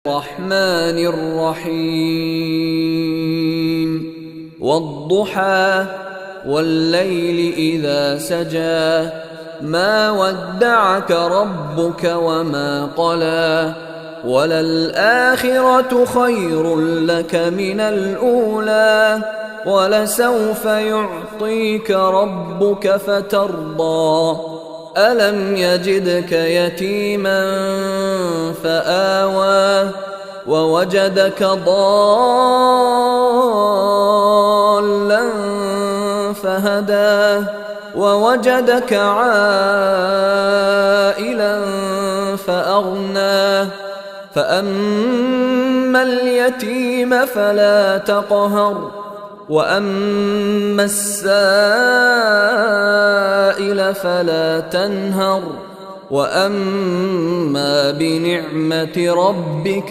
الرحمن الرحيم والضحى والليل إذا سجى ما ودعك ربك وما قلى وللآخرة خير لك من الأولى ولسوف يعطيك ربك فترضى ألم يجدك يتيما فآوى ووجدك ضالا فهدى ووجدك عائلا فأغنى فأما اليتيم فلا تقهر وأما السائل فلا تنهر وأما بنعمة ربك